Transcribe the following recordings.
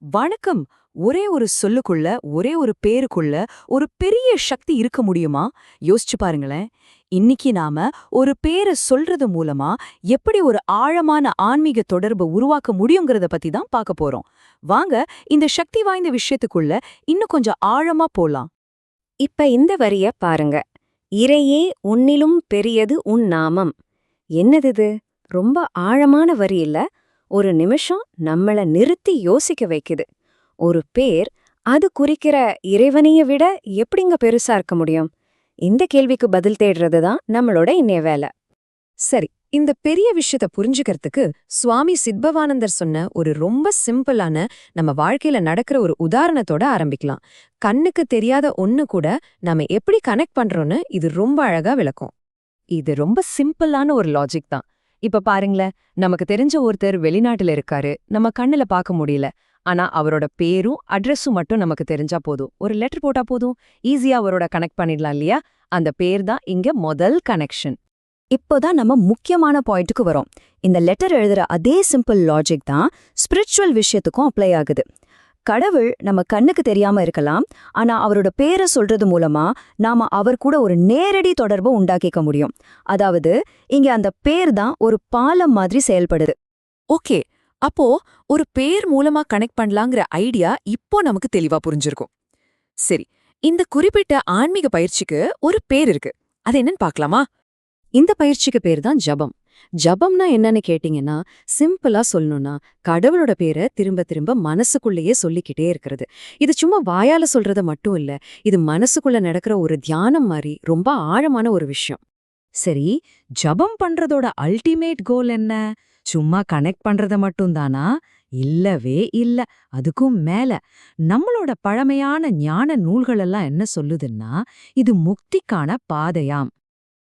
வணக்கம். ஒரே ஒரு சொல்லுக்குள்ள, ஒரே ஒரு பேருக்குள்ள ஒரு பெரிய சக்தி இருக்க முடியுமா? யோசிச்சு பாருங்களேன். இன்னைக்கு நாம ஒரு பேர சொல்றது மூலமா எப்படி ஒரு ஆழமான ஆன்மீக தொடர்பை உருவாக்க முடியுங்கிறத பத்தி தான் பார்க்க போறோம். வாங்க இந்த சக்தி வாய்ந்த விஷயத்துக்குள்ள இன்னும் கொஞ்சம் ஆழமா போலாம். இப்ப இந்த வரிய பாருங்க. இறையே உன்னிலும் பெரியது உன் நாமம். என்னது? ரொம்ப ஆழமான வரி இல்ல? ஒரு நிமிஷம் நம்மள நிறுத்தி யோசிக்க வைக்குது. ஒரு பேர் அது குறிக்கிற இறைவனைய விட எப்படிங்க பெருசா இருக்க முடியும்? இந்த கேள்விக்கு பதில் தேடுறது தான் நம்மளோட இன்னைய வேலை. சரி, இந்த பெரிய விஷயத்த புரிஞ்சுக்கிறதுக்கு சுவாமி சித்பவானந்தர் சொன்ன ஒரு ரொம்ப சிம்பிளான நம்ம வாழ்க்கையில நடக்கிற ஒரு உதாரணத்தோட ஆரம்பிக்கலாம். கண்ணுக்கு தெரியாத ஒண்ணு கூட நாம எப்படி கனெக்ட் பண்றோம்னு இது ரொம்ப அழகா விளக்கும். இது ரொம்ப சிம்பிளான ஒரு லாஜிக் தான். இப்ப பாருங்களேன், நமக்கு தெரிஞ்ச ஒருத்தர் வெளிநாட்டுல இருக்காரு, நம்ம கண்ணுல பார்க்க முடியல. ஆனா அவரோட பேரும் அட்ரஸும் மட்டும் நமக்கு தெரிஞ்சா போதும். ஒரு லெட்டர் போட்டா போதும், ஈஸியா அவரோட கனெக்ட் பண்ணிடலாம் இல்லையா? அந்த பேர் தான் இங்க முதல் கனெக்ஷன். இப்போதான் நம்ம முக்கியமான பாயிண்ட்டுக்கு வரோம். இந்த லெட்டர் எழுதுற அதே சிம்பிள் லாஜிக் தான் ஸ்பிரிச்சுவல் விஷயத்துக்கும் அப்ளை ஆகுது. கடவுள் நம்ம கண்ணுக்கு தெரியாம இருக்கலாம், ஆனா அவரோட பேரை சொல்றது மூலமா நாம அவர் கூட ஒரு நேரடி தொடர்பை உண்டாக்கிக்க முடியும். அதாவது இங்க அந்த பேர் தான் ஒரு பாலம் மாதிரி செயல்படுது. ஓகே, அப்போ ஒரு பேர் மூலமா கனெக்ட் பண்ணலாங்கிற ஐடியா இப்போ நமக்கு தெளிவா புரிஞ்சிருக்கும். சரி, இந்த குறிப்பிட்ட ஆன்மீக பயிற்சிக்கு ஒரு பேர் இருக்கு. அது என்னன்னு பார்க்கலாமா? இந்த பயிற்சிக்கு பேர் தான் ஜபம். ஜபம்னா என்னன்னு கேட்டீங்கன்னா, சிம்பிளா சொல்லணும்னா கடவுளோட பேரை திரும்ப திரும்ப மனசுக்குள்ளேயே சொல்லிக்கிட்டே இருக்கிறது. இது சும்மா வாயால சொல்றது மட்டும் இல்ல, இது மனசுக்குள்ள நடக்கிற ஒரு தியானம் மாதிரி ரொம்ப ஆழமான ஒரு விஷயம். சரி, ஜபம் பண்றதோட அல்டிமேட் கோல் என்ன? சும்மா கனெக்ட் பண்றத மட்டும் தானா? இல்லவே இல்ல. அதுக்கும் மேல நம்மளோட பழமையான ஞான நூல்கள் எல்லாம் என்ன சொல்லுதுன்னா, இது முக்திக்கான பாதையாம்.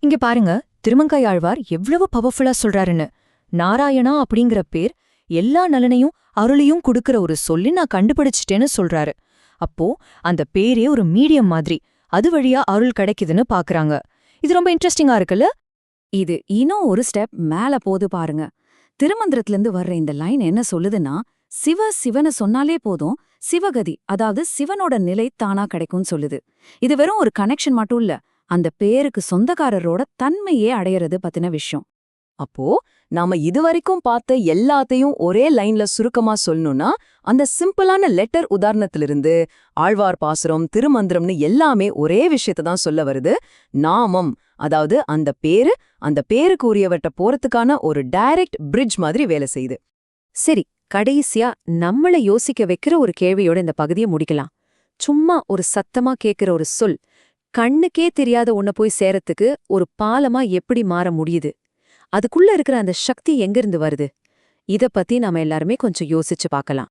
இங்க பாருங்க, திருமங்கையாழ்வார் எவ்வளவு பவர்ஃபுல்லா சொல்றாருன்னு. நாராயணா அப்படிங்கிற பேர் எல்லா நலனையும் அருளையும் கொடுக்கற ஒரு சொல்லி நான் கண்டுபிடிச்சிட்டேன்னு சொல்றாரு. அப்போ அந்த பேரே ஒரு மீடியம் மாதிரி, அது வழியா அருள் கிடைக்குதுன்னு பாக்குறாங்க. இது ரொம்ப இன்ட்ரெஸ்டிங்கா இருக்குல்ல? இது இன்னும் ஒரு ஸ்டெப் மேல போது பாருங்க. திருமந்திரத்திலிருந்து வர்ற இந்த லைன் என்ன சொல்லுதுன்னா, சிவனை சொன்னாலே போதும், சிவகதி அதாவது சிவனோட நிலை தானா கிடைக்கும்னு சொல்லுது. இது வெறும் ஒரு கனெக்ஷன் மட்டும் இல்ல, அந்த பேருக்கு சொந்தக்காரரோட தன்மையே அடையறது பத்தின விஷயம். அப்போ நாம இதுவரைக்கும் பார்த்த எல்லாத்தையும் ஒரே லைன்ல சுருக்கமா சொல்லணும்னா, அந்த சிம்பிளான லெட்டர் உதாரணத்திலிருந்து ஆழ்வார் பாசுரம், திருமந்திரம்னு எல்லாமே ஒரே விஷயத்த தான் சொல்ல வருது. நாமம், அதாவது அந்த பேருக்கு உரியவற்ற போறதுக்கான ஒரு டைரக்ட் பிரிட்ஜ் மாதிரி வேலை செய்யுது. சரி, கடைசியா நம்மள யோசிக்க வைக்கிற ஒரு கேள்வியோட இந்த பகுதியை முடிக்கலாம். சும்மா ஒரு சத்தமா கேட்கிற ஒரு சொல் கண்ணுக்கே தெரியாத ஒன்ன போய் சேரத்துக்கு ஒரு பாலமா எப்படி மாற முடியுது? அதுக்குள்ள இருக்கிற அந்த சக்தி எங்கிருந்து வருது? இத பத்தி நாம எல்லாருமே கொஞ்சம் யோசிச்சு பார்க்கலாம்.